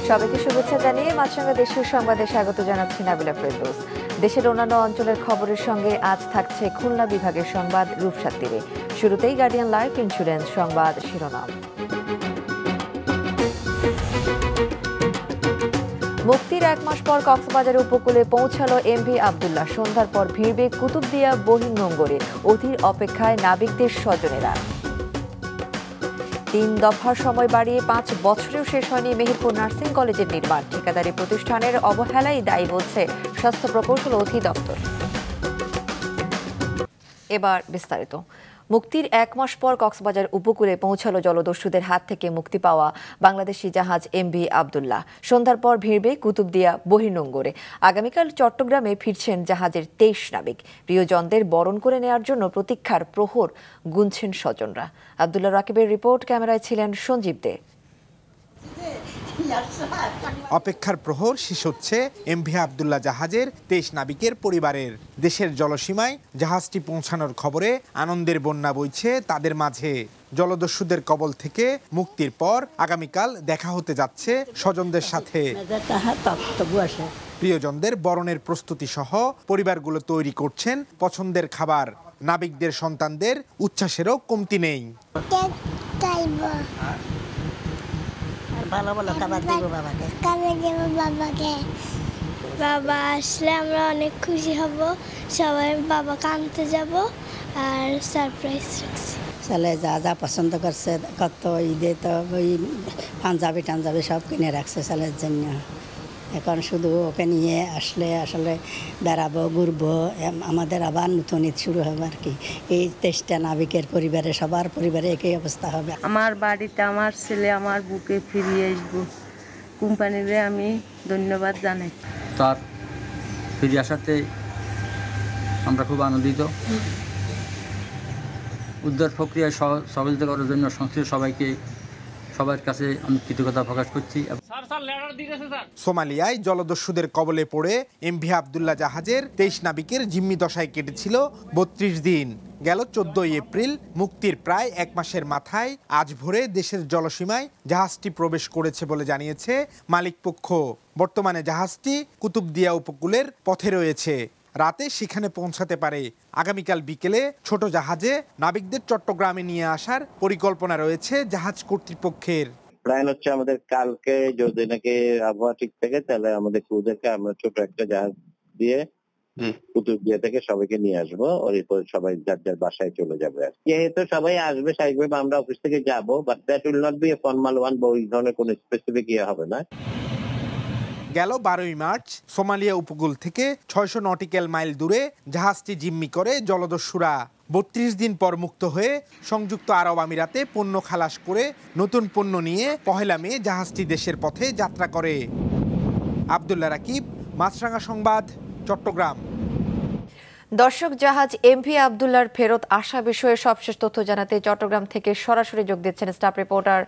সবাইকে শুভেচ্ছা জানিয়ে মাছরাঙা দেশীয় সংবাদে স্বাগত জানাচ্ছি নাবিলা ফেরদৌস। দেশের অন্যান্য অঞ্চলের খবরের সঙ্গে আজ থাকছে খুলনা বিভাগের সংবাদ রূপসার তীরে। শুরুতেই গার্ডিয়ান লাইফ ইন্স্যুরেন্স সংবাদ শিরোনাম। মুক্তির 1 মাস পর কক্সবাজারের উপকূলে পৌঁছালো এমভি আবদুল্লাহ। সন্ধ্যার পর ভিড়বে কুতুবদিয়া বহির্নোঙরে, অধীর অপেক্ষায় নাবিকদের স্বজনেরা। 3 দফার সময় বাড়িয়ে 5 বছরেও শেষ হয়নি মেহেরপুর নার্সিং কলেজের নির্মাণ। ঠিকাদারি প্রতিষ্ঠানের অবহেলাই দায়ী বলছে স্বাস্থ্য প্রকৌশল অধিদপ্তর। এবার বিস্তারিত। মুক্তির 1 মাস পর কক্সবাজার উপকূলে পৌঁছালো জলদস্যুদের হাত থেকে মুক্তি পাওয়া বাংলাদেশি জাহাজ এমভি আবদুল্লাহ। সন্ধ্যার পর ভিড়বে কুতুবদিয়া বহির্নোঙরে। আগামীকাল চট্টগ্রামে ফিরছেন জাহাজের 23 নাবিক। প্রিয়জনদের বরণ করে নেওয়ার জন্য প্রতীক্ষার প্রহর গুনছেন স্বজনরা। আব্দুল্লাহ রাকিবের রিপোর্ট, ক্যামেরায় ছিলেন সঞ্জীব দে। অপেক্ষার প্রহর শেষ হচ্ছে এমভি আবদুল্লাহ জাহাজের 23 নাবিকের পরিবারের। দেশের জলসীমায় জাহাজটি পৌঁছানোর খবরে আনন্দের বন্যা বইছে তাদের মাঝে। জলদস্যুদের কবল থেকে মুক্তির পর আগামীকাল দেখা হতে যাচ্ছে স্বজনদের সাথে। প্রিয়জনদের বরণের প্রস্তুতি সহ পরিবারগুলো তৈরি করছেন পছন্দের খাবার। নাবিকদের সন্তানদের উচ্ছ্বাসেরও কমতি নেই। ভালো ভালো খাবার দেব বাবাকে। বাবা আসলে আমরা অনেক খুশি হব, সবাই বাবাকে আনতে যাব আর সারপ্রাইজ রাখছি। ছেলে যা যা পছন্দ করছে, কত ঈদে তো ওই পাঞ্জাবি টাঞ্জাবি সব কিনে রাখছে ছেলের জন্য। এখন শুধু ওকে নিয়ে আসলে আসলে বেড়াবো, ঘুরবো, আমাদের আবার নতুন ঈদ শুরু হবে আর কি। এই 23টা নাবিকের পরিবারে সবার পরিবারে একই অবস্থা হবে। আমার বাড়িতে আমার ছেলে আমার বুকে ফিরিয়ে আসবো, কোম্পানিরে আমি ধন্যবাদ জানাই। তার ফিরে আসাতে আমরা খুব আনন্দিত। উদ্ধার প্রক্রিয়ায় সহযোগিতা করার জন্য সংশ্লিষ্ট সবার কাছে আমি কৃতজ্ঞতা প্রকাশ করছি। সোমালিয়ায় জলদস্যুদের কবলে পড়ে এমভি আবদুল্লাহ জাহাজের 23 নাবিকের জিম্মি দশায় কেটেছিল 32 দিন। গেল 14 এপ্রিল মুক্তির প্রায় 1 মাসের মাথায় আজ ভোরে দেশের জলসীমায় জাহাজটি প্রবেশ করেছে বলে জানিয়েছে মালিকপক্ষ। বর্তমানে জাহাজটি কুতুবদিয়া উপকূলের পথে রয়েছে। রাতে সেখানে পৌঁছাতে পারে। আগামীকাল বিকেলে ছোট জাহাজে নাবিকদের চট্টগ্রামে নিয়ে আসার পরিকল্পনা রয়েছে জাহাজ কর্তৃপক্ষের। প্ল্যান হচ্ছে আমাদের কালকে যদি নাকি আবহাওয়া ঠিক থাকে তাহলে আমাদের ক্রুদেরকে আমরা ছোট একটা জাহাজ দিয়ে কুতুবদিয়া থেকে সবাইকে নিয়ে আসবো। এরপর সবাই যার যার বাসায় চলে যাবে। যেহেতু সবাই আসবে স্বাভাবিকভাবে আমরা অফিস থেকে যাবো, but that will not be a formal one বা ওই ধরনের কোনো স্পেসিফিক ইয়ে হবে না। গেল 12ই মার্চ সোমালিয়া উপকূল থেকে 600 নটিক্যাল মাইল দূরে জাহাজটি জিম্মি করে জলদস্যুরা। 32 দিন পর মুক্ত হয়ে সংযুক্ত আরব আমিরাতে পণ্য খালাস করে নতুন পণ্য নিয়ে 1 মে জাহাজটি দেশের পথে যাত্রা করে। আব্দুল্লাহ রাকিব, মাছরাঙা সংবাদ, চট্টগ্রাম। দর্শক, জাহাজ এমভি আবদুল্লাহর ফেরত আসা বিষয়ে সবশেষ তথ্য জানাতে চট্টগ্রাম থেকে সরাসরি যোগ দিচ্ছেন স্টাফ রিপোর্টার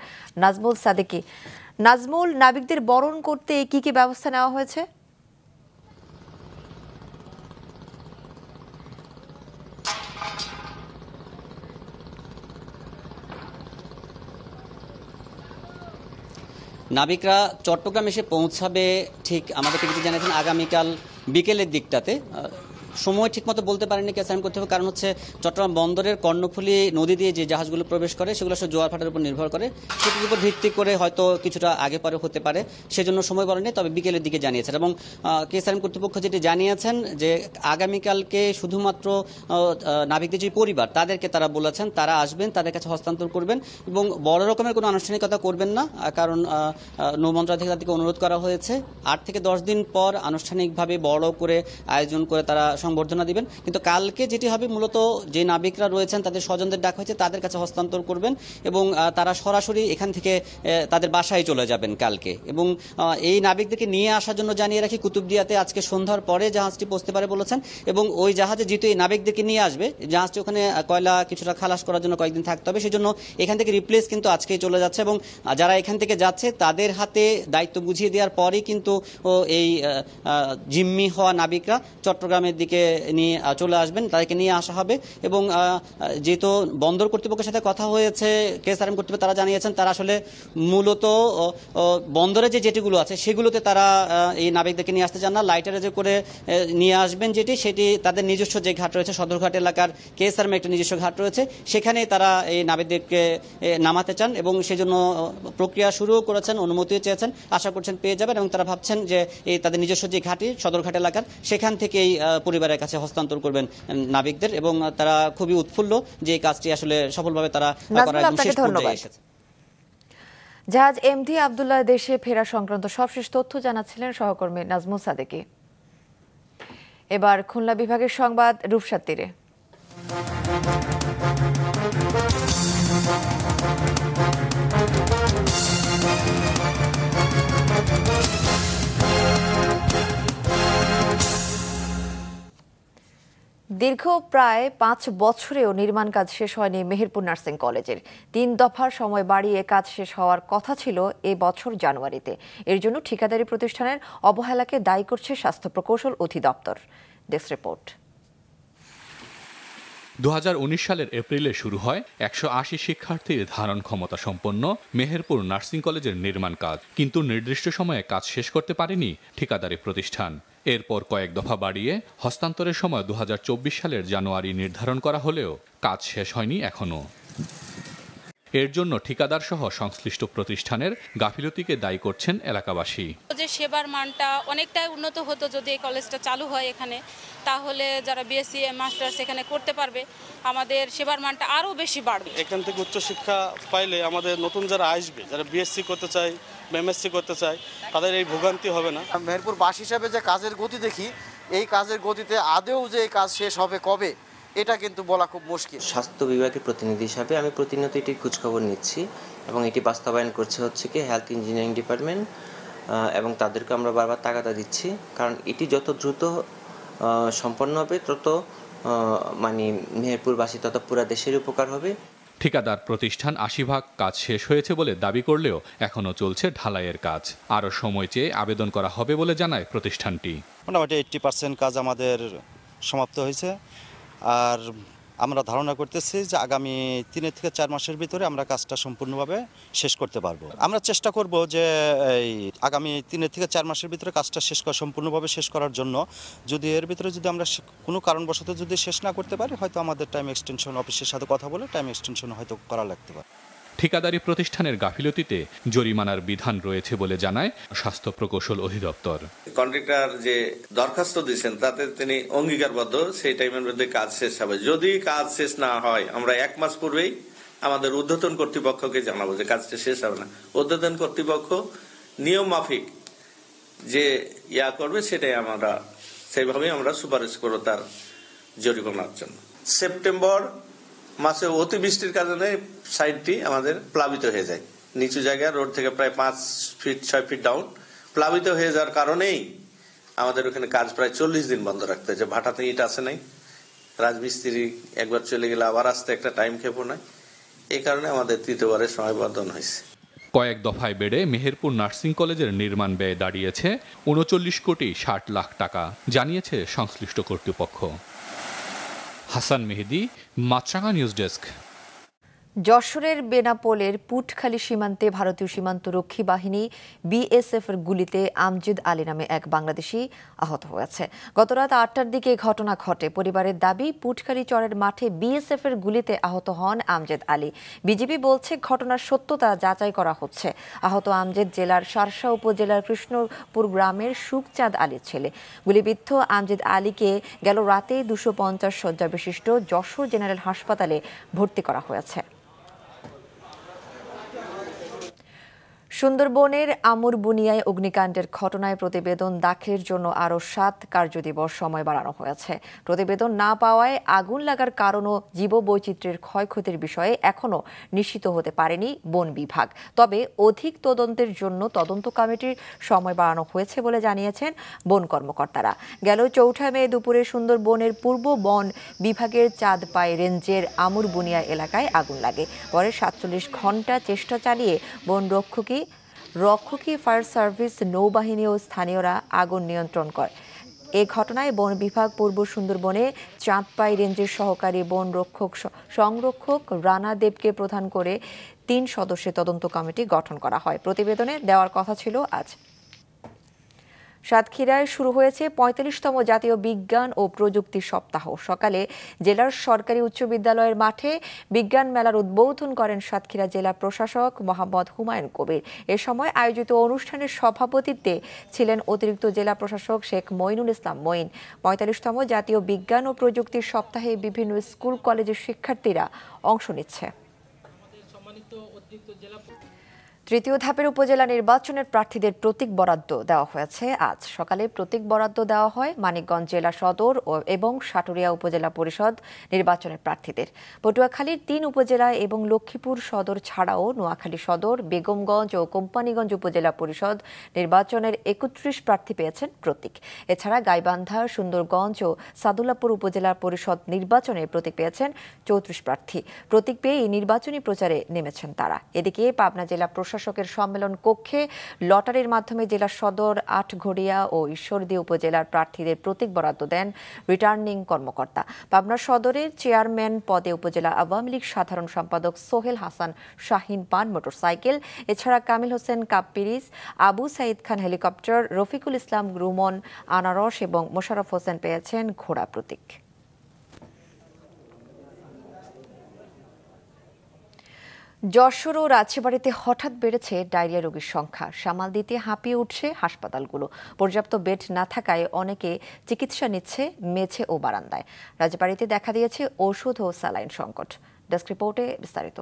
নাজমুল সাদেকি। নাজমুল, নাবিকদের বরণ করতে কি কি ব্যবস্থা নেওয়া হয়েছে? নাবিকরা চট্টগ্রাম এসে পৌঁছাবে ঠিক আমাদেরকে যেটি জানিয়েছেন আগামীকাল বিকেলের দিকটাতে। সময় ঠিকমতো বলতে পারেনি ক্যাসাইন করতে হবে, কারণ হচ্ছে চট্টগ্রাম বন্দরের কর্ণফুলী নদী দিয়ে যে জাহাজগুলো প্রবেশ করে সেগুলো আসলে জোয়ার ভাটার উপর নির্ভর করে। সেটির উপর ভিত্তি করে হয়তো কিছুটা আগে পরে হতে পারে, সেজন্য সময় বলেনি, তবে বিকেলের দিকে জানিয়েছেন। এবং ক্যাসাইন কর্তৃপক্ষ যেটি জানিয়েছেন যে আগামীকালকে শুধুমাত্র নাবিকদের যে পরিবার তাদেরকে তারা বলেছেন তারা আসবেন, তাদের কাছে হস্তান্তর করবেন এবং বড় রকমের কোনো আনুষ্ঠানিকতা করবেন না, কারণ নৌ মন্ত্রণালয় থেকে তাদেরকে অনুরোধ করা হয়েছে 8 থেকে 10 দিন পর আনুষ্ঠানিকভাবে বড় করে আয়োজন করে তারা সংবর্ধনা দিবেন। কিন্তু কালকে যেটি হবে মূলত যে নাবিকরা রয়েছেন তাদের স্বজনদের ডাকা হয়েছে তাদের কাছে হস্তান্তর করবেন এবং তারা সরাসরি এখান থেকে তাদের বাসায় চলে যাবেন কালকে। এবং এই নাবিকদেরকে নিয়ে আসার জন্য জানিয়ে রাখি কুতুবদিয়াতে আজকে সন্ধ্যার পরে জাহাজটি পৌঁছতে পারে বলেছেন এবং ওই জাহাজে যেহেতু এই নাবিকদেরকে নিয়ে আসবে জাহাজটি ওখানে কয়লা কিছুটা খালাস করার জন্য কয়েকদিন থাকতে হবে, সেজন্য এখান থেকে রিপ্লেস কিন্তু আজকেই চলে যাচ্ছে এবং যারা এখান থেকে যাচ্ছে তাদের হাতে দায়িত্ব বুঝিয়ে দেওয়ার পরই কিন্তু এই জিম্মি হওয়া নাবিকরা চট্টগ্রামের দিকে নিয়ে চলে আসবেন, তাদেরকে নিয়ে আসা হবে। এবং যেহেতু বন্দর কর্তৃপক্ষের সাথে কথা হয়েছে, কেএসআরএম কর্তৃপক্ষ তারা জানিয়েছেন তারা আসলে মূলত বন্দরে যে জেটিগুলো আছে সেগুলোতে তারা এই নাবিকদেরকে নিয়ে আসতে চান না, লাইটারে যে করে নিয়ে আসবেন সেটি তাদের নিজস্ব যে ঘাট রয়েছে সদরঘাট এলাকার কেএসআরএম একটা নিজস্ব ঘাট রয়েছে সেখানেই তারা এই নাবিকদেরকে নামাতে চান এবং সেজন্য প্রক্রিয়া শুরু করেছেন, অনুমতিও চেয়েছেন, আশা করছেন পেয়ে যাবেন এবং তারা ভাবছেন যে এই তাদের নিজস্ব যে ঘাটি সদরঘাট এলাকার সেখান থেকেই পরিবারের কাছে হস্তান্তর করবেন নাবিকদের এবং তারা খুবই উৎফুল্ল যে এই কাজটি আসলে সফলভাবে তারা করার শেষ পর্যায়ে এসেছে। জাহাজ এমভি আব্দুল্লাহ দেশে ফেরা সংক্রান্ত সবশেষ তথ্য জানাচ্ছিলেন সহকর্মী নাজমুল সাদেকি। এবার খুলনা বিভাগের সংবাদ রূপসার তীরে। দীর্ঘ প্রায় 5 বছরেও নির্মাণ কাজ শেষ হয়নি মেহেরপুর নার্সিং কলেজের। 3 দফার সময় বাড়িয়ে কাজ শেষ হওয়ার কথা ছিল এ বছর জানুয়ারিতে। এর জন্য ঠিকাদারি প্রতিষ্ঠানের অবহেলাকে দায়ী করছে স্বাস্থ্য প্রকৌশল অধিদপ্তর। Desk report. 2019 সালের এপ্রিলে শুরু হয় 180 শিক্ষার্থীর ধারণ ক্ষমতা সম্পন্ন মেহেরপুর নার্সিং কলেজের নির্মাণ কাজ, কিন্তু নির্দিষ্ট সময়ে কাজ শেষ করতে পারেনি ঠিকাদারি প্রতিষ্ঠান। এরপর কয়েক দফা বাড়িয়ে হস্তান্তরের সময় 2024 সালের জানুয়ারি নির্ধারণ করা হলেও কাজ শেষ হয়নি এখনো। এর জন্য ঠিকাদার সহ সংশ্লিষ্ট প্রতিষ্ঠানের গাফিলতিকে দায়ী করছেন এলাকাবাসী। যে সেবার মানটা অনেকটাই উন্নত হতো যদি এই কলেজটা চালু হয় এখানে, তাহলে যারা বিএসসি মাস্টার্স এখানে করতে পারবে, আমাদের সেবার মানটা আরও বেশি বাড়বে। এখান থেকে উচ্চশিক্ষা পাইলে আমাদের নতুন যারা আসবে, যারা বিএসসি করতে চায়, এমএসসি করতে চায়, তাদের এই ভোগান্তি হবে না। মেহেরপুর বাস হিসাবে যে কাজের গতি দেখি, এই কাজের গতিতে আদেও যে এই কাজ শেষ হবে কবে এটা কিন্তু বলা খুব মুশকিল। স্বাস্থ্য বিভাগের প্রতিনিধি হিসাবে আমি প্রতিনিয়ত এটির খোঁজখবর নিচ্ছি এবং এটি বাস্তবায়ন করছে হচ্ছে কি হেলথ ইঞ্জিনিয়ারিং ডিপার্টমেন্ট, এবং তাদেরকে আমরা বারবার তাগাদা দিচ্ছি, কারণ এটি যত দ্রুত সম্পন্ন হবে তত মেহেরপুরবাসী তত পুরা দেশের উপকার হবে। ঠিকাদার প্রতিষ্ঠান 80% কাজ শেষ হয়েছে বলে দাবি করলেও এখনো চলছে ঢালাইয়ের কাজ। আরও সময় চেয়ে আবেদন করা হবে বলে জানায় প্রতিষ্ঠানটি। মোটামুটি 80% কাজ আমাদের সমাপ্ত হয়েছে, আর আমরা ধারণা করতেছি যে আগামী 3 থেকে 4 মাসের ভিতরে আমরা কাজটা সম্পূর্ণভাবে শেষ করতে পারবো। আমরা চেষ্টা করব যে এই আগামী 3 থেকে 4 মাসের ভিতরে কাজটা সম্পূর্ণভাবে শেষ করার জন্য। যদি এর ভিতরে যদি আমরা কোনো কারণবশত যদি শেষ না করতে পারি, হয়তো আমাদের টাইম এক্সটেনশন অফিসের সাথে কথা বলে টাইম এক্সটেনশন হয়তো করা লাগতে পারে। ঠিকাদারি প্রতিষ্ঠানের গাফিলতিতে জরিমানার বিধান রয়েছে বলে জানায় স্বাস্থ্য প্রকৌশল অধিদপ্তর। কন্ট্রাক্টর যে দরখাস্ত দিয়েছেন তাতে তিনি অঙ্গীকারবদ্ধ সেই টাইমের মধ্যে কাজ শেষ হবে। যদি কাজ শেষ না হয় আমরা 1 মাস পূর্বেই আমাদের ঊর্ধ্বতন কর্তৃপক্ষকে জানাবো যে কাজটা শেষ হবে না। ঊর্ধ্বতন কর্তৃপক্ষ নিয়ম মাফিক যে করবে সেটাই আমরা সেইভাবেই আমরা সুপারিশ করব তার জরিমানার জন্য। সেপ্টেম্বর মাসে অতিবৃষ্টির কারণে সাইডটি আমাদের প্লাবিত হয়ে যায়, নিচু জায়গায় রোড থেকে প্রায় 5 ফিট 6 ফিট ডাউন প্লাবিত হয়ে যাওয়ার কারণেই আমাদের ওখানে কাজ প্রায় 40 দিন বন্ধ রাখতে হয়। যে ভাটাতে ইট আসে নাই, রাজমিস্ত্রি একবার চলে গেলে আবার আসতে একটা টাইম খেপো নাই, এই কারণে আমাদের 3য়বারের সময়বর্ধন হয়েছে। কয়েক দফায় বেড়ে মেহেরপুর নার্সিং কলেজের নির্মাণ ব্যয় দাঁড়িয়েছে 39 কোটি 60 লাখ টাকা, জানিয়েছে সংশ্লিষ্ট কর্তৃপক্ষ। হাসান মেহেদি, মাছরাঙা নিউজ ডেস্ক। যশোরের বেনাপোলের পুটখালী সীমান্তে ভারতীয় সীমান্ত রক্ষী বাহিনী বিএসএফ এর গুলিতে আমজেদ আলী নামে এক বাংলাদেশি আহত হয়েছে। গত রাত 8টার দিকে ঘটনা ঘটে। পরিবারের দাবি, পুটখালী চরের মাঠে বিএসএফ এর গুলিতে আহত হন আমজেদ আলী। বিজিবি বলছে ঘটনার সত্যতা যাচাই করা হচ্ছে। আহত আমজেদ জেলার সারসা উপজেলার কৃষ্ণপুর গ্রামের সুখচাঁদ আলীর ছেলে। গুলিবিদ্ধ আমজেদ আলীকে গেল রাতে 250 শয্যা বিশিষ্ট যশোর জেনারেল হাসপাতালে ভর্তি করা হয়েছে। সুন্দরবনের আমুরবুনিয়ায় অগ্নিকাণ্ডের ঘটনায় প্রতিবেদন দাখিলের জন্য আরও 7 কার্যদিবস সময় বাড়ানো হয়েছে। প্রতিবেদন না পাওয়ায় আগুন লাগার কারণ ও জীববৈচিত্র্যের ক্ষয়ক্ষতির বিষয়ে এখনও নিশ্চিত হতে পারেনি বন বিভাগ। তবে অধিক তদন্তের জন্য তদন্ত কমিটির সময় বাড়ানো হয়েছে বলে জানিয়েছেন বন কর্মকর্তারা। গেল 4 মে দুপুরে সুন্দরবনের পূর্ব বন বিভাগের চাঁদপাই রেঞ্জের আমুরবুনিয়া এলাকায় আগুন লাগে। পরে 47 ঘণ্টা চেষ্টা চালিয়ে বন রক্ষী ফায়ার সার্ভিস, নৌবাহিনী ও স্থানীয়রা আগুন নিয়ন্ত্রণ করে। এ ঘটনায় বন বিভাগ পূর্ব সুন্দরবনে চাঁদপাই রেঞ্জের সহকারী বন সংরক্ষক রানা দেবকে প্রধান করে 3 সদস্যের তদন্ত কমিটি গঠন করা হয়। প্রতিবেদনে দেওয়ার কথা ছিল আজ। সাতক্ষীরায় শুরু হয়েছে 45তম জাতীয় বিজ্ঞান ও প্রযুক্তি সপ্তাহ। সকালে জেলার সরকারি উচ্চ বিদ্যালয়ের মাঠে বিজ্ঞান মেলার উদ্বোধন করেন সাতক্ষীরা জেলা প্রশাসক মোহাম্মদ হুমায়ুন কবির। এ সময় আয়োজিত অনুষ্ঠানের সভাপতিত্বে ছিলেন অতিরিক্ত জেলা প্রশাসক শেখ মইনুল ইসলাম মঈন। 45তম জাতীয় বিজ্ঞান ও প্রযুক্তির সপ্তাহে বিভিন্ন স্কুল কলেজের শিক্ষার্থীরা অংশ নিচ্ছে। তৃতীয় ধাপের উপজেলা নির্বাচনের প্রার্থীদের প্রতীক বরাদ্দ দেওয়া হয়েছে আজ। সকালে প্রতীক বরাদ্দ দেওয়া হয় মানিকগঞ্জ জেলা সদর এবং সাটুরিয়া উপজেলা পরিষদ নির্বাচনের প্রার্থীদের। পটুয়াখালীর 3 উপজেলা এবং লক্ষ্মীপুর সদর ছাড়াও নোয়াখালী সদর, বেগমগঞ্জ ও কোম্পানীগঞ্জ উপজেলা পরিষদ নির্বাচনের 31 প্রার্থী পেয়েছেন প্রতীক। এছাড়া গাইবান্ধা, সুন্দরগঞ্জ ও সাদুল্লাপুর উপজেলা পরিষদ নির্বাচনে প্রতীক পেয়েছেন 34 প্রার্থী। প্রতীক পেয়ে নির্বাচনী প্রচারে নেমেছেন তারা। এদিকে পাবনা জেলা প্রশাসকের সম্মেলন কক্ষে লটারির মাধ্যমে জেলা সদর, আটঘরিয়া ও ঈশ্বরদী উপজেলার প্রার্থীদের প্রতীক বরাদ্দ দেন রিটার্নিং কর্মকর্তা। পাবনা সদরের চেয়ারম্যান পদে উপজেলা আওয়ামী লীগ সাধারণ সম্পাদক সোহেল হাসান শাহিন পান মোটরসাইকেল, এছাড়া কামিল হোসেন কাপ্পিরিস, আবু সাইদ খান হেলিকপ্টার, রফিকুল ইসলাম রুমন আনারস এবং মোশাররফ হোসেন পেয়েছেন ঘোড়া প্রতীক। যশোর ও রাজশাহীতে হঠাৎ বেড়েছে ডায়রিয়া রোগীর সংখ্যা। সামাল দিতে হাঁপিয়ে উঠছে হাসপাতালগুলো। পর্যাপ্ত বেড না থাকায় অনেকে চিকিৎসা নিচ্ছে মেঝে ও বারান্দায়। রাজবাড়ীতে দেখা দিয়েছে ওষুধ ও স্যালাইন সংকট। ডেস্ক রিপোর্টে বিস্তারিত।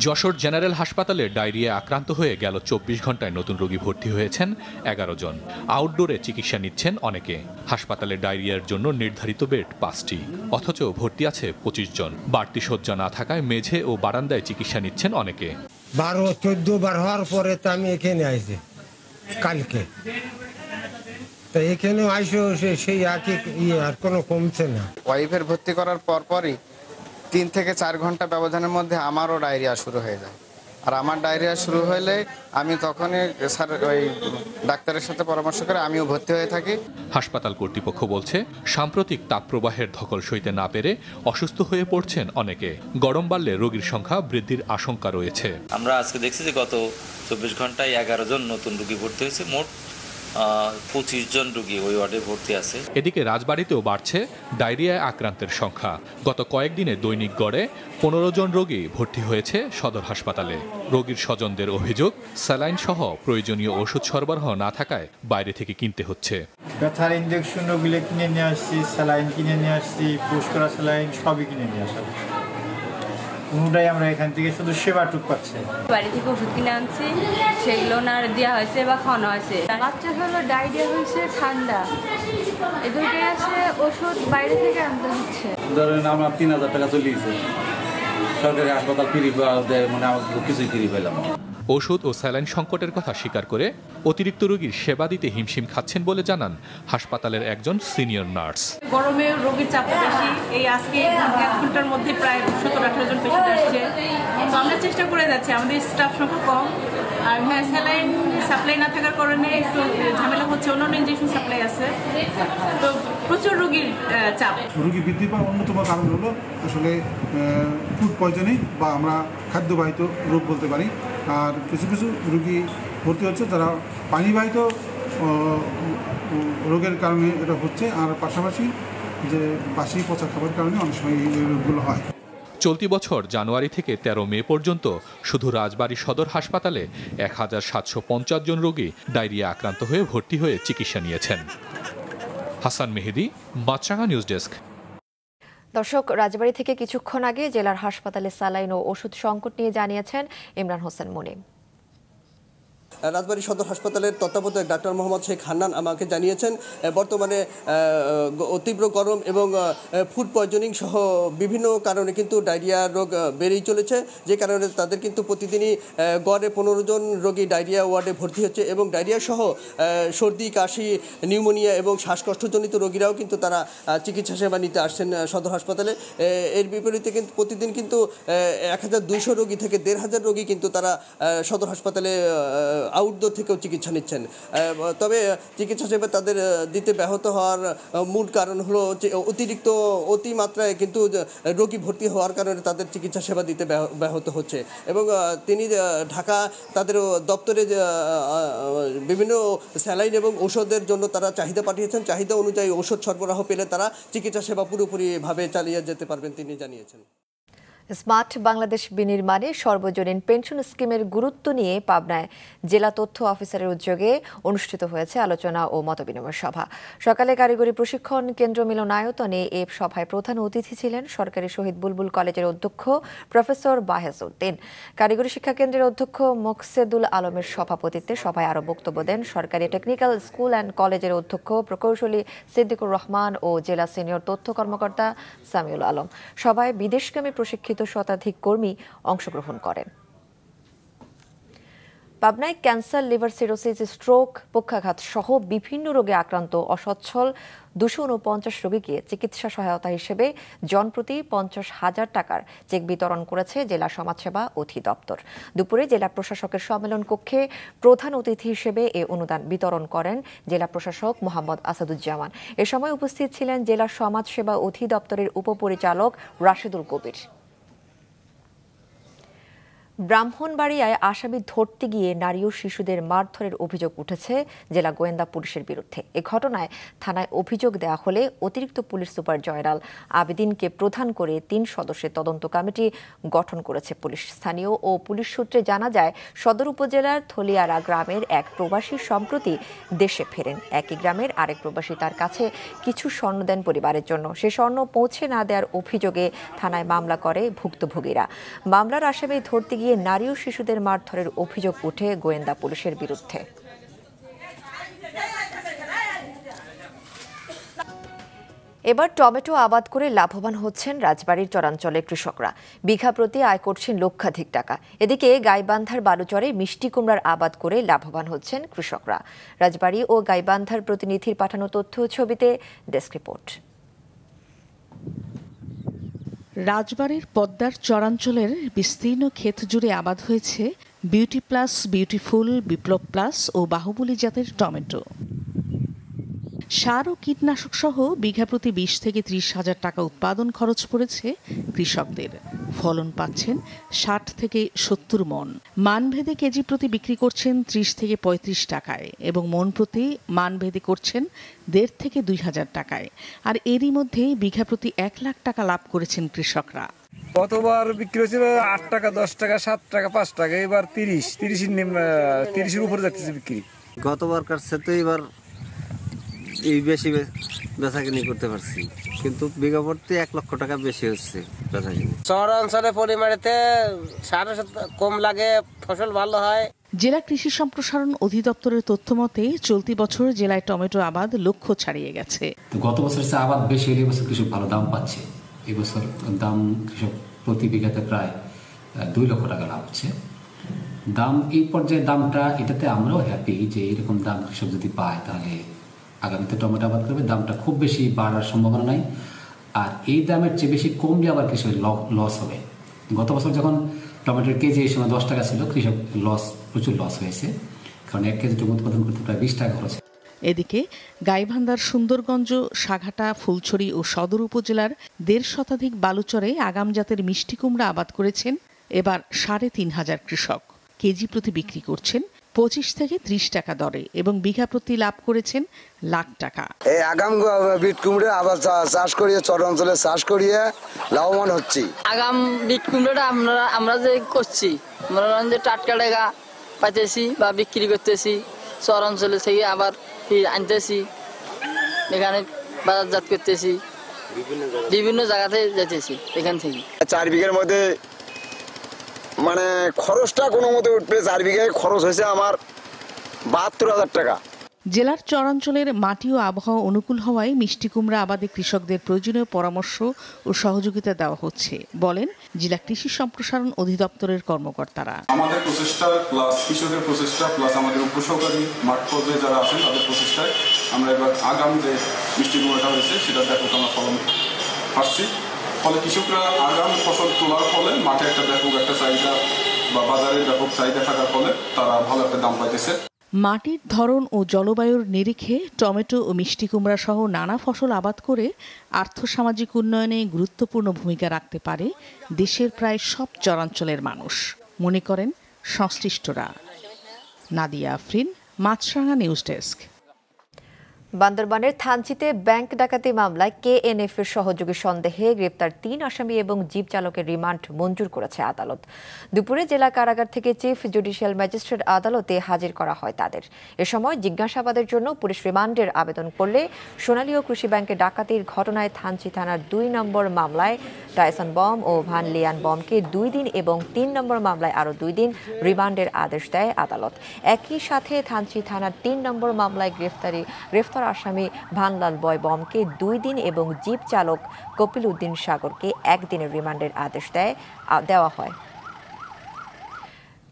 যশোর জেনারেল হাসপাতালে ডায়রিয়া আক্রান্ত হয়ে গেল 24 ঘন্টায় নতুন রোগী ভর্তি হয়েছেন 11 জন। আউটডোরে চিকিৎসা নিচ্ছেন অনেকে। হাসপাতালে ডায়রিয়ার জন্য নির্ধারিত বেড 5টি, অথচ ভর্তি আছে 25 জন। বাড়তি শয্যা না থাকায় মেঝে ও বারান্দায় চিকিৎসা নিচ্ছেন অনেকে। 12-14 বার হওয়ার পরে তো আমি এখানে আইছি কালকে, তো এখানে আইসো সেই আর কোনো কমছে না। ওয়াইফের ভর্তি করার পরই 3 থেকে 4 ঘন্টা ব্যবধানের মধ্যে আমারও ডায়রিয়া শুরু হয়ে যায়। আর আমার ডায়রিয়া শুরু হলে আমি তখনই ওই ডাক্তারের সাথে পরামর্শ করে আমিও ভর্তি হয়ে থাকি। হাসপাতাল কর্তৃপক্ষ বলছে, সাম্প্রতিক তাপপ্রবাহের ধকল সইতে না পেরে অসুস্থ হয়ে পড়ছেন অনেকে। গরম বাড়লে রোগীর সংখ্যা বৃদ্ধির আশঙ্কা রয়েছে। আমরা আজকে দেখছি যে গত 24 ঘন্টায় 11 জন নতুন রোগী ভর্তি হয়েছে। মোট 25 জন রোগী ওই ওয়ার্ডে ভর্তি আছে। এদিকে রাজবাড়ীতেও বাড়ছে ডায়রিয়ায় আক্রান্তের সংখ্যা। গত কয়েকদিনে দৈনিক গড়ে 15 জন রোগী ভর্তি হয়েছে সদর হাসপাতালে। রোগীর স্বজনদের অভিযোগ, স্যালাইন সহ প্রয়োজনীয় ওষুধ সরবরাহ না থাকায় বাইরে থেকে কিনতে হচ্ছে। ব্যথার ইনজেকশন ওগুলো কিনে নিয়ে আসছি, স্যালাইন কিনে নিয়ে আসছি, পুশ করা স্যালাইন সবই কিনে নিয়ে আসা। কোনোটাই আমরা এখান থেকে শুধু সেবাটুক পাচ্ছি। বাড়ি থেকে ওষুধ কিনে আনছি, সেগুলো না দেওয়া হয়েছে বা খাওয়ানো হয়েছে। বাচ্চা হলো ডায়রিয়া হয়েছে, ঠান্ডা, এই দুটোই আছে, ওষুধ বাইরে থেকে আনতে হচ্ছে। ধরেন আমরা 3000 টাকা চলে গেছে, সরকারি হাসপাতাল ফ্রি দেয়, মানে আমাকে কিছুই ফ্রি পেলাম। ওষুধ ও স্যালাইন সংকটের কথা স্বীকার করে অতিরিক্ত রোগীর সেবা দিতে হিমশিম খাচ্ছেন বলে জানান হাসপাতালের একজন সিনিয়র নার্স। গরমে রোগীর চাপ বেশি, এই আজকে 1 ঘন্টার মধ্যে প্রায় 17-18 জন পেশেন্ট আসছে। তো আমরা চেষ্টা করে যাচ্ছি, আমাদের স্টাফ সংখ্যা কম। আর হ্যাঁ, স্যালাইন সাপ্লাই না থাকার কারণে একটু ঝামেলা হচ্ছে। অন্যান্য ইনজেকশন সাপ্লাই আছে, তো প্রচুর রোগীর চাপ। রোগী বৃদ্ধি পাওয়ার অন্যতম কারণ হলো আসলে ফুড পয়জনিং বা আমরা খাদ্যবাহিত রোগ বলতে পারি। আর কিছু কিছু রোগী ভর্তি হচ্ছে যারা পানিবাহিত রোগের কারণে এটা হচ্ছে। আর পাশাপাশি যে বাসি পচা খাবার কারণে অনেক সময় এই রোগগুলো হয়। চলতি বছর জানুয়ারি থেকে 13 মে পর্যন্ত শুধু রাজবাড়ী সদর হাসপাতালে 1750 জন রোগী ডায়রিয়া আক্রান্ত হয়ে ভর্তি হয়ে চিকিৎসা নিয়েছেন। হাসান মেহেদি, মাছরাঙা নিউজ ডেস্ক। দর্শক, রাজবাড়ী থেকে কিছুক্ষণ আগে জেলার হাসপাতালে স্যালাইন ও ওষুধ সংকট নিয়ে জানিয়েছেন ইমরান হোসেন মুনিম। রাজবাড়ী সদর হাসপাতালের তত্ত্বাবধায়ক ডাক্তার মোহাম্মদ শেখ হান্নান আমাকে জানিয়েছেন বর্তমানে তীব্র গরম এবং ফুড পয়জনিং সহ বিভিন্ন কারণে কিন্তু ডায়রিয়া রোগ বেড়েই চলেছে, যে কারণে তাদের কিন্তু প্রতিদিনই গড়ে 15 জন রোগী ডায়রিয়া ওয়ার্ডে ভর্তি হচ্ছে এবং ডায়রিয়া সহ সর্দি, কাশি, নিউমোনিয়া এবং শ্বাসকষ্টজনিত রোগীরাও কিন্তু তারা চিকিৎসা সেবা নিতে আসছেন সদর হাসপাতালে। এর বিপরীতে কিন্তু প্রতিদিন কিন্তু 1200 রোগী থেকে 1500 রোগী কিন্তু তারা সদর হাসপাতালে আউটডোর থেকেও চিকিৎসা নিচ্ছেন। তবে চিকিৎসা সেবা তাদের দিতে ব্যাহত হওয়ার মূল কারণ হলো যে অতিমাত্রায় কিন্তু রোগী ভর্তি হওয়ার কারণে তাদের চিকিৎসা সেবা দিতে ব্যাহত হচ্ছে এবং তিনি ঢাকা তাদের দপ্তরে বিভিন্ন স্যালাইন এবং ওষুধের জন্য তারা চাহিদা পাঠিয়েছেন। চাহিদা অনুযায়ী ওষুধ সরবরাহ পেলে তারা চিকিৎসা সেবা পুরোপুরিভাবে চালিয়ে যেতে পারবেন তিনি জানিয়েছেন। স্মার্ট বাংলাদেশ বিনির্মাণে সর্বজনীন পেনশন স্কিমের গুরুত্ব নিয়ে পাবনায় জেলা তথ্য অফিসারের উদ্যোগে অনুষ্ঠিত হয়েছে আলোচনা ও মতবিনিময় সভা। সকালে কারিগরি প্রশিক্ষণ কেন্দ্র মিলনায়তনে এ সভায় প্রধান অতিথি ছিলেন সরকারি শহীদ বুলবুল কলেজের অধ্যক্ষ প্রফেসর বাহেজ উদ্দিন। কারিগরি শিক্ষা কেন্দ্রের অধ্যক্ষ মোকসেদুল আলমের সভাপতিত্বে সভায় আরও বক্তব্য দেন সরকারি টেকনিক্যাল স্কুল অ্যান্ড কলেজের অধ্যক্ষ প্রকৌশলী সিদ্দিকুর রহমান ও জেলা সিনিয়র তথ্য কর্মকর্তা সামিউল আলম। সভায় বিদেশগামী প্রশিক্ষিত শতাধিক কর্মী অংশগ্রহণ করেন। পাবনায় ক্যান্সার, লিভার সিরোসিস, স্ট্রোক, পক্ষাঘাত সহ বিভিন্ন রোগে আক্রান্ত অসচ্ছল 249 রোগীকে চিকিৎসা সহায়তা হিসেবে জনপ্রতি 50,000 টাকার চেক বিতরণ করেছে জেলা সমাজসেবা অধিদপ্তর। দুপুরে জেলা প্রশাসকের সম্মেলন কক্ষে প্রধান অতিথি হিসেবে এ অনুদান বিতরণ করেন জেলা প্রশাসক মোহাম্মদ আসাদুজ্জামান। এ সময় উপস্থিত ছিলেন জেলা সমাজসেবা অধিদপ্তরের উপপরিচালক রাশেদুল কবির। ব্রাহ্মণবাড়িয়ায় আসামি ধরতে গিয়ে নারী ও শিশুদের মারধরের অভিযোগ উঠেছে জেলা গোয়েন্দা পুলিশের বিরুদ্ধে। এ ঘটনায় থানায় অভিযোগ দেওয়া হলে অতিরিক্ত পুলিশ সুপার জয়নাল আবেদিনকে প্রধান করে 3 সদস্যের তদন্ত কমিটি গঠন করেছে পুলিশ। স্থানীয় ও পুলিশ সূত্রে জানা যায়, সদর উপজেলার থলিয়ারা গ্রামের এক প্রবাসী সম্প্রতি দেশে ফেরেন। একই গ্রামের আরেক প্রবাসী তার কাছে কিছু স্বর্ণ দেন পরিবারের জন্য। সে স্বর্ণ পৌঁছে না দেওয়ার অভিযোগে থানায় মামলা করে ভুক্তভোগীরা। মামলার আসামি ধরতে গিয়ে নারী ও শিশুদের মারধরের অভিযোগ উঠে গোয়েন্দা পুলিশের বিরুদ্ধে। এবার টমেটো আবাদ করে লাভবান হচ্ছেন রাজবাড়ীর চরাঞ্চলের কৃষকরা। বিঘা প্রতি আয় করছেন লক্ষাধিক টাকা। এদিকে গাইবান্ধার বালুচরে মিষ্টি কুমড়ার আবাদ করে লাভবান হচ্ছেন কৃষকরা। রাজবাড়ী ও গাইবান্ধার প্রতিনিধির পাঠানো তথ্য ছবিতে ডেস্ক রিপোর্ট। রাজবাড়ীর পদ্মার চরাঞ্চলের বিস্তীর্ণ ক্ষেত জুড়ে আবাদ হয়েছে বিউটি প্লাস, বিউটিফুল, বিপ্লব প্লাস ও বাহুবলী জাতের টমেটো। সার ও কীটনাশক সহ বিঘা প্রতি 20 থেকে 30,000 টাকা উৎপাদন খরচ পড়েছে কৃষকদের। ফলন পাচ্ছেন 60 থেকে 70 মন। মানভেদে কেজি প্রতি বিক্রি করছেন 30 থেকে 35 টাকায় এবং মন প্রতি মানভেদে করছেন 1.5 থেকে 2,000 টাকায়। আর এরই মধ্যে বিঘা প্রতি 1 লাখ টাকা লাভ করেছেন কৃষকরা। গতবার বিক্রি হয়েছিল 8 টাকা, 10 টাকা, 7 টাকা, 5 টাকা। এবার 30-এর উপরে যাচ্ছে বিক্রি। গতবারকার সাথে এবার এই বেশি বেচাকিনি করতে পারছি, কিন্তু বিঘা প্রতি 1 লক্ষ টাকা বেশি হচ্ছে বেচাকিনি। শহরাঞ্চলে পরিমাণেতে সার কম লাগে, ফসল ভালো হয়। জেলা কৃষি সম্প্রসারণ অধিদপ্তরের তথ্য মতে চলতি বছর জেলায় টমেটো আবাদ লক্ষ্য ছাড়িয়ে গেছে। গত বছর চেয়ে আবাদ বেশি হলে এবছর কৃষক ভালো দাম পাচ্ছে। এবছর দাম কৃষক প্রতি বিঘাতে প্রায় 2 লক্ষ টাকা লাভ হচ্ছে। দাম এই পর্যায়ে দামটা, এটাতে আমরাও হ্যাপি যে এরকম দাম কৃষক যদি পায় তাহলে আগামীতে টমেটো আবাদ করবে। দামটা খুব বেশি বাড়ার সম্ভাবনা নাই, আর এই দামের চেয়ে বেশি কমলে আবার কৃষকের লস হবে। গত বছর যখন টমেটোর কেজি এই সময় 10 টাকা ছিল, কৃষক প্রচুর লস হয়েছে, কারণ 1 কেজি টমেটো উৎপাদন করতে প্রায় 20 টাকা খরচ। এদিকে গাইবান্ধার সুন্দরগঞ্জ, সাঘাটা, ফুলছড়ি ও সদর উপজেলার 1.5 শতাধিক বালুচরে আগাম জাতের মিষ্টি কুমড়া আবাদ করেছেন এবার 3,500 কৃষক। কেজি প্রতি বিক্রি করছেন 25 থেকে 30 টাকা দরে এবং বিঘা প্রতি লাভ করেছেন লাখ টাকা। এই আগাম বিট কুমড়া আবার চাষ করিয়ে চরাঞ্চলে চাষ করিয়ে লাভবান হচ্ছি। আগাম বিট কুমড়াটা আমরা যে করছি, মনে করেন যে টাটকা টাকা পাইতেছি বা বিক্রি করতেছি, চরাঞ্চলে থেকে আবার আনতেছি, এখানে বাজারজাত করতেছি, বিভিন্ন জায়গাতে যেতেছি এখান থেকে। 4 বিঘার মধ্যে মানে খরচটা কোনো মতে উঠবে। 4 বিঘায় খরচ হয়েছে আমার 72,000 টাকা। জেলার চরাঞ্চলের মাটি ও আবহাওয়া অনুকূল হওয়ায় মিষ্টি কুমড়া আবাদে কৃষকদের প্রয়োজনীয় পরামর্শ ও সহযোগিতা দেওয়া হচ্ছে বলেন জেলা কৃষি সম্প্রসারণ অধিদপ্তরের কর্মকর্তারা। আমাদের প্রচেষ্টা প্লাস কৃষকের প্রচেষ্টা প্লাস আমাদের উপসহকারী মাঠ পর্যায়ে যারা আছেন তাদের প্রচেষ্টায় আমরা এবার আগাম যে মিষ্টি কুমড়াটা হয়েছে সেটা ব্যাপক আমরা ফলন পাচ্ছি। ফলে কৃষকরা আগাম ফসল তোলার ফলে মাঠে একটা ব্যাপক একটা চাহিদা বা বাজারের ব্যাপক চাহিদা থাকার ফলে তারা ভালো একটা দাম পাইতেছে। মাটির ধরন ও জলবায়ুর নিরিখে টমেটো ও মিষ্টি কুমড়া সহ নানা ফসল আবাদ করে আর্থসামাজিক উন্নয়নে গুরুত্বপূর্ণ ভূমিকা রাখতে পারে দেশের প্রায় সব চরাঞ্চলের মানুষ মনে করেন সংশ্লিষ্টরা। নাদিয়া আফরিন, মাছরাঙা নিউজ ডেস্ক। বান্দরবানের থানচিতে ব্যাংক ডাকাতি মামলায় কেএনএফ এর সহযোগী সন্দেহে গ্রেপ্তার 3 আসামি এবং জিপ চালকের রিমান্ড মঞ্জুর করেছে আদালত। দুপুরে জেলা কারাগার থেকে চিফ জুডিশিয়াল ম্যাজিস্ট্রেট আদালতে হাজির করা হয় তাদের। এ সময় জিজ্ঞাসাবাদের জন্য পুলিশ রিমান্ডের আবেদন করলে সোনালী ও কৃষি ব্যাংকে ডাকাতির ঘটনায় থানচি থানার 2 নম্বর মামলায় টাইসন বম ও ভান লিয়ান বমকে 2 দিন এবং 3 নম্বর মামলায় আরও 2 দিন রিমান্ডের আদেশ দেয় আদালত। একই সাথে থানচি থানার 3 নম্বর মামলায় গ্রেফতার আসামি ভানলাল বয় বমকে 2 দিন এবং জিপ চালক কপিল উদ্দিন সাগরকে 1 দিনের রিমান্ডের আদেশ দেওয়া হয়।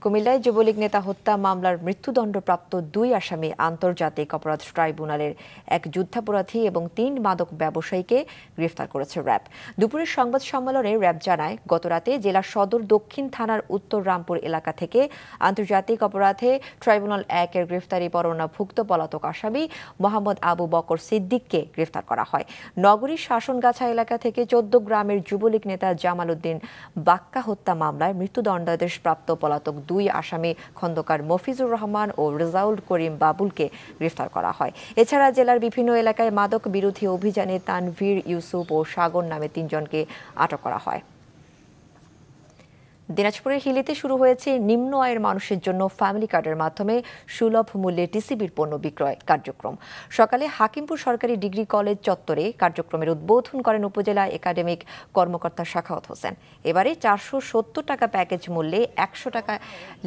কুমিল্লায় যুবলীগ নেতা হত্যা মামলার মৃত্যুদণ্ডপ্রাপ্ত 2 আসামি আন্তর্জাতিক অপরাধ ট্রাইব্যুনালের এক যুদ্ধাপরাধী এবং 3 মাদক ব্যবসায়ীকে গ্রেফতার করেছে র্যাব। দুপুরের সংবাদ সম্মেলনে র্যাব জানায় গতরাতে জেলা সদর দক্ষিণ থানার উত্তর রামপুর এলাকা থেকে আন্তর্জাতিক অপরাধে ট্রাইব্যুনাল 1 এর গ্রেফতারি পরোয়ানাভুক্ত পলাতক আসামি মোহাম্মদ আবু বকর সিদ্দিককে গ্রেফতার করা হয়। নগরীর শাসনগাছা এলাকা থেকে 14 গ্রামের যুবলীগ নেতা জামাল উদ্দিন বাক্কা হত্যা মামলায় মৃত্যুদণ্ডাদেশপ্রাপ্ত পলাতক 2 আসামি খন্দকার মফিজুর রহমান ও রেজাউল করিম বাবুলকে গ্রেফতার করা হয়। এছাড়া জেলার বিভিন্ন এলাকায় মাদক বিরোধী অভিযানে তানভীর ইউসুফ ও সাগর নামে 3 জনকে আটক করা হয়। দিনাজপুরের হিলিতে শুরু হয়েছে নিম্ন আয়ের মানুষের জন্য ফ্যামিলি কার্ডের মাধ্যমে সুলভ মূল্যে টিসিবির পণ্য বিক্রয় কার্যক্রম। সকালে হাকিমপুর সরকারি ডিগ্রি কলেজ চত্বরে কার্যক্রমের উদ্বোধন করেন উপজেলা একাডেমিক কর্মকর্তা সাখাওয়াত হোসেন। এবারে 470 টাকা প্যাকেজ মূল্যে 100 টাকা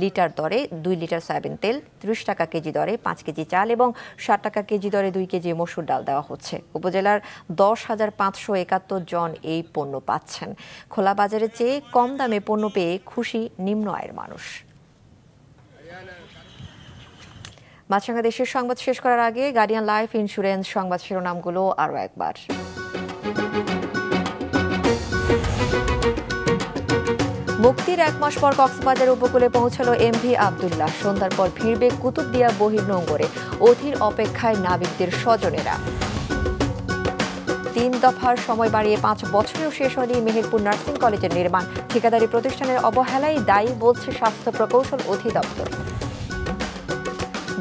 লিটার দরে 2 লিটার সয়াবিন তেল, 30 টাকা কেজি দরে 5 কেজি চাল এবং 60 টাকা কেজি দরে 2 কেজি মসুর ডাল দেওয়া হচ্ছে। উপজেলার 10,571 জন এই পণ্য পাচ্ছেন। খোলা বাজারের চেয়ে কম দামে পণ্য পেয়ে খুশি নিম্ন আয়ের মানুষ। মাছরাঙা দেশের সংবাদ শেষ করার আগে গার্ডিয়ান লাইফ ইন্স্যুরেন্স সংবাদ শিরোনামগুলো আরও একবার। মুক্তির 1 মাস পর কক্সবাজার উপকূলে পৌঁছালো এমভি আব্দুল্লাহ। সন্ধ্যার পর ফিরবে কুতুবদিয়া বহির্নোঙরে। অধীর অপেক্ষায় নাবিকদের স্বজনেরা। 3 দফার সময় বাড়িয়ে 5 বছরেও শেষ হয়নি মেহেরপুর নার্সিং কলেজের নির্মাণ। ঠিকাদারি প্রতিষ্ঠানের অবহেলায় দায়ী বলছে স্বাস্থ্য প্রকৌশল অধিদপ্তর।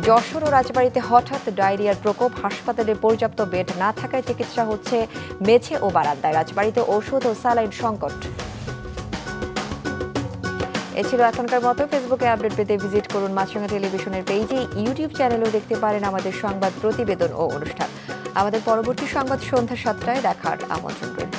যশোর ও রাজবাড়ীতে হঠাৎ ডায়রিয়ার প্রকোপ। হাসপাতালে পর্যাপ্ত বেড না থাকায় চিকিৎসা হচ্ছে মেঝে ও বারান্দায়। রাজবাড়ীতে ওষুধ ও স্যালাইন সংকট। এ ছিল এখনকার মতো। ফেসবুকে আপডেট পেতে ভিজিট করুন মাছরাঙা টেলিভিশনের পেজে। ইউটিউব চ্যানেলেও দেখতে পারেন আমাদের সংবাদ প্রতিবেদন ও অনুষ্ঠান। আমাদের পরবর্তী সংবাদ সন্ধ্যা 7টায় দেখার আমন্ত্রণ রইল।